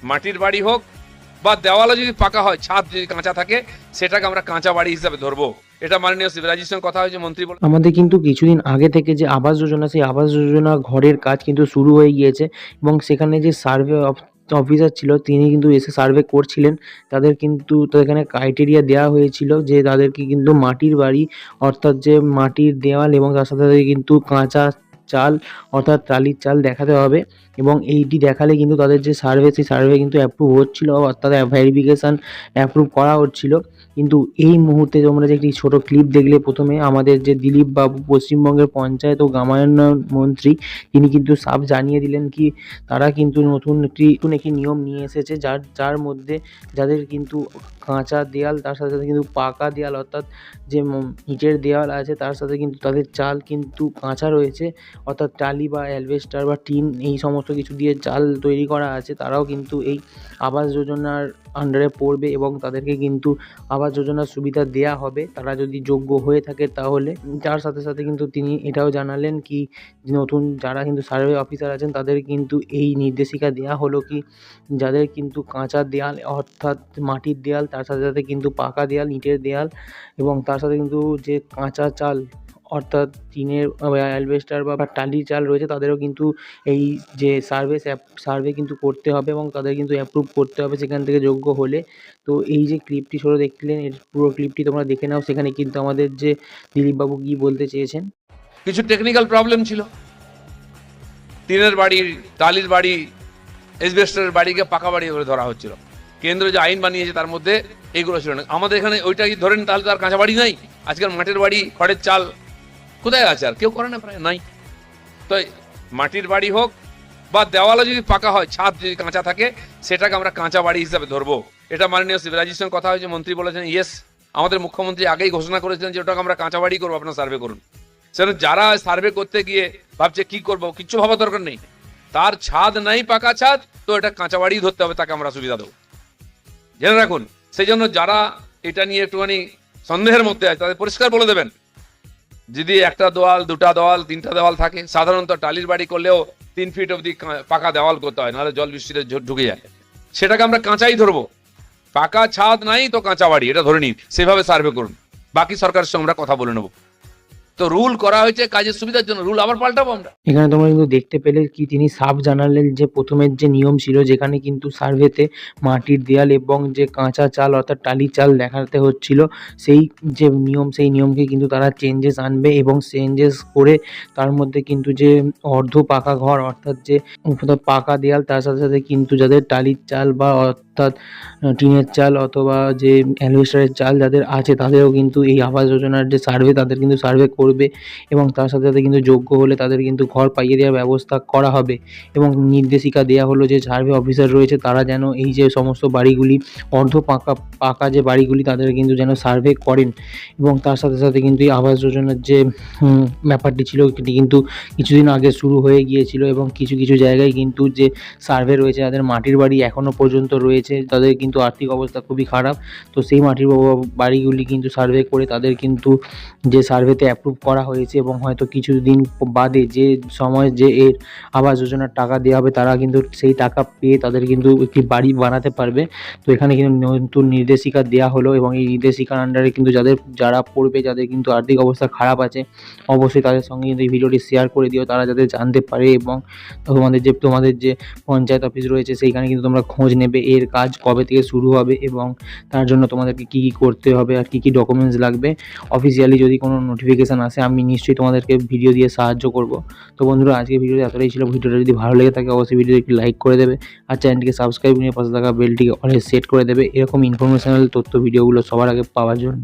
মাটির বাড়ি হোক বা দেওয়ালও যদি পাকা হয়, ছাদ যদি কাঁচা থাকে, সেটাকে আমরা কাঁচা বাড়ি হিসাবে ধরবো। এটা মাননীয় শিবরাজের সঙ্গে কথা হয়েছে, মন্ত্রী বলে। আমাদের কিন্তু কিছুদিন আগে থেকে যে আবাস যোজনা, সেই আবাস যোজনা ঘরের কাজ কিন্তু শুরু হয়ে গিয়েছে এবং সেখানে যে সার্ভে অফিসার ছিল তিনি কিন্তু এসে সার্ভে করছিলেন। তাদের কিন্তু তো এখানে ক্রাইটেরিয়া দেওয়া হয়েছিল যে তাদেরকে কিন্তু মাটির বাড়ি, অর্থাৎ যে মাটির দেওয়াল এবং তার সাথে সাথে কিন্তু কাঁচা চাল অর্থাৎ টালির চাল দেখাতে হবে এবং এইটি দেখালে কিন্তু তাদের যে সার্ভে, সেই সার্ভে কিন্তু অ্যাপ্রুভ হচ্ছিল, অর্থাৎ ভেরিফিকেশান অ্যাপ্রুভ করা হচ্ছিল। কিন্তু এই মুহূর্তে তোমরা যে একটি ছোট ক্লিপ দেখলে প্রথমে, আমাদের যে দিলীপ বাবু পশ্চিমবঙ্গের পঞ্চায়েত ও গ্রামায়ণ মন্ত্রী, তিনি কিন্তু সাফ জানিয়ে দিলেন কি তারা কিন্তু নতুন একটি নিয়ম নিয়ে এসেছে, যার মধ্যে যাদের কিন্তু কাঁচা দেয়াল তার সাথে সাথে কিন্তু পাকা দেয়াল, অর্থাৎ যে ইটের দেওয়াল আছে তার সাথে কিন্তু তাদের চাল কিন্তু কাঁচা রয়েছে, অর্থাৎ টালি বা অ্যালবেস্টার বা টিন এই সমস্ত কিছু দিয়ে চাল তৈরি করা আছে, তারাও কিন্তু এই আবাস যোজনার আন্ডারে পড়বে এবং তাদেরকে কিন্তু আবাস যোজনার সুবিধা দেয়া হবে, তারা যদি যোগ্য হয়ে থাকে তাহলে। তার সাথে সাথে কিন্তু তিনি এটাও জানালেন কি নতুন যারা কিন্তু সার্ভে অফিসার আছেন তাদের কিন্তু এই নির্দেশিকা দেয়া হলো কি যাদের কিন্তু কাঁচা দেয়াল অর্থাৎ মাটির দেয়াল, তার সাথে সাথে কিন্তু পাকা দেয়াল ইটের দেয়াল এবং তার সাথে কিন্তু যে কাঁচা চাল অর্থাৎ টিনের অ্যালবেস্টার বা টালির চাল রয়েছে, তাদেরও কিন্তু এই যে সার্ভে কিন্তু করতে হবে এবং তাদের কিন্তু অ্যাপ্রুভ করতে হবে সেখান থেকে যোগ্য হলে। তো এই যে ক্লিপটি ছোটো দেখলেন, এর পুরো ক্লিপটি তোমরা দেখে নাও, সেখানে কিন্তু আমাদের যে দিলীপবাবু কী বলতে চেয়েছেন। কিছু টেকনিক্যাল প্রবলেম ছিল, টিনের বাড়ি, টালির বাড়ি, এসবেস্টারের বাড়িকে পাকা বাড়ি করে ধরা হচ্ছিল। কেন্দ্র যে আইন বানিয়েছে তার মধ্যে এইগুলো ছিল না। আমাদের এখানে ওইটা কি ধরেন, তাহলে তার কাঁচা বাড়ি নাই। আজকাল মাটির বাড়ি, খড়ের চাল কোথায় আছে, আর কেউ করে না, প্রায় নাই। তো মাটির বাড়ি হোক বা দেওয়ালও যদি পাকা হয়, ছাদ যদি কাঁচা থাকে, সেটাকে আমরা কাঁচা বাড়ি হিসাবে ধরবো। এটা মাননীয় শিবরাজের সঙ্গে কথা হয়েছে, মন্ত্রী বলেছেন ইয়েস। আমাদের মুখ্যমন্ত্রী আগেই ঘোষণা করেছিলেন যে ওটাকে আমরা কাঁচা বাড়ি করবো, আপনারা সার্ভে করুন। সেটা যারা সার্ভে করতে গিয়ে ভাবছে কি করবো, কিচ্ছু ভাবা দরকার নেই। তার ছাদ নাই, পাকা ছাদ, তো এটা কাঁচা বাড়ি ধরতে হবে, তাকে আমরা সুবিধা দেবো, জেনে রাখুন। সেই জন্য যারা এটা নিয়ে একটুখানি সন্দেহের মধ্যে আছে তাদের পরিষ্কার বলে দেবেন, যদি একটা দেওয়াল, দুটা দেওয়াল, তিনটা দেওয়াল থাকে, সাধারণত টালির বাড়ি করলেও 3 ফিট অব্দি পাকা দেওয়াল করতে হয়, নাহলে জল বৃষ্টিতে ঢুকে যায়। সেটাকে আমরা কাঁচাই ধরবো। পাকা ছাদ নাই তো কাঁচা বাড়ি, এটা ধরে নিন, সেভাবে সার্ভে করুন। বাকি সরকারের সঙ্গে আমরা কথা বলে নেবো। তো রুল করা হয়েছে কাজের সুবিধার জন্য, রুল আবার পাল্টাবো আমরা। এখানে তোমরা কিন্তু দেখতে পেলে কি তিনি সাফ জানালেন যে প্রথমের যে নিয়ম ছিল, যেখানে কিন্তু সার্ভেতে মাটির দেয়াল এবং যে কাঁচা চাল অর্থাৎ টালি চাল দেখাতে হচ্ছিল, সেই যে নিয়ম, সেই নিয়মকে কিন্তু তারা চেঞ্জেস আনবে এবং চেঞ্জেস করে তার মধ্যে কিন্তু যে অর্ধ পাকা ঘর অর্থাৎ যে পাকা দেয়াল, তার সাথে সাথে কিন্তু যাদের টালির চাল বা অর্থাৎ টিনের চাল অথবা যে অ্যালবেস্টারের চাল যাদের আছে, তাদেরও কিন্তু এই আবাস যোজনার যে সার্ভে, তাদের কিন্তু সার্ভে করবে এবং তার সাথে সাথে কিন্তু যোগ্য হলে তাদের কিন্তু ঘর পাইয়ে দেওয়ার ব্যবস্থা করা হবে। এবং নির্দেশিকা দেওয়া হলো যে সার্ভে অফিসার রয়েছে তারা যেন এই যে সমস্ত বাড়িগুলি অর্ধ পাকা যে বাড়িগুলি, তাদের কিন্তু যেন সার্ভে করেন। এবং তার সাথে সাথে কিন্তু এই আবাস যোজনার যে ব্যাপারটি ছিল, সেটি কিন্তু কিছুদিন আগে শুরু হয়ে গিয়েছিল এবং কিছু কিছু জায়গায় কিন্তু যে সার্ভে রয়েছে, যাদের মাটির বাড়ি এখনও পর্যন্ত রয়েছে, তাদের কিন্তু আর্থিক অবস্থা খুবই খারাপ। তো সেই মাটির বাড়িগুলি কিন্তু সার্ভে করে তাদের কিন্তু যে সার্ভেতে অ্যাপ্রুভ করা হয়েছে এবং হয়তো কিছুদিন বাদে যে সময় যে এর আবাস যোজনার টাকা দেওয়া হবে, তারা কিন্তু সেই টাকা পেয়ে তাদের কিন্তু একটি বাড়ি বানাতে পারবে। তো এখানে কিন্তু নতুন নির্দেশিকা দেওয়া হলো এবং এই নির্দেশিকার আন্ডারে কিন্তু যারা পড়বে, যাদের কিন্তু আর্থিক অবস্থা খারাপ আছে, অবশ্যই তাদের সঙ্গে কিন্তু এই ভিডিওটি শেয়ার করে দিও, তারা যাতে জানতে পারে। এবং তোমাদের যে পঞ্চায়েত অফিস রয়েছে সেইখানে কিন্তু তোমরা খোঁজ নেবে এর কাজ কবে থেকে শুরু হবে এবং তার জন্য তোমাদেরকে কী কী করতে হবে আর কী কী ডকুমেন্টস লাগবে। অফিসিয়ালি যদি কোনো নোটিফিকেশান আসে আমি নিশ্চয়ই তোমাদেরকে ভিডিও দিয়ে সাহায্য করব। তো বন্ধুরা, আজকে ভিডিওটি এতটাই ছিল। ভিডিওটা যদি ভালো লেগে থাকে অবশ্যই ভিডিওটি একটি লাইক করে দেবে আর চ্যানেলটিকে সাবস্ক্রাইব নিয়ে পাশে থাকা বেলটিকে অলে সেট করে দেবে এরকম ইনফরমেশনাল তথ্য ভিডিওগুলো সবার আগে পাওয়ার জন্য।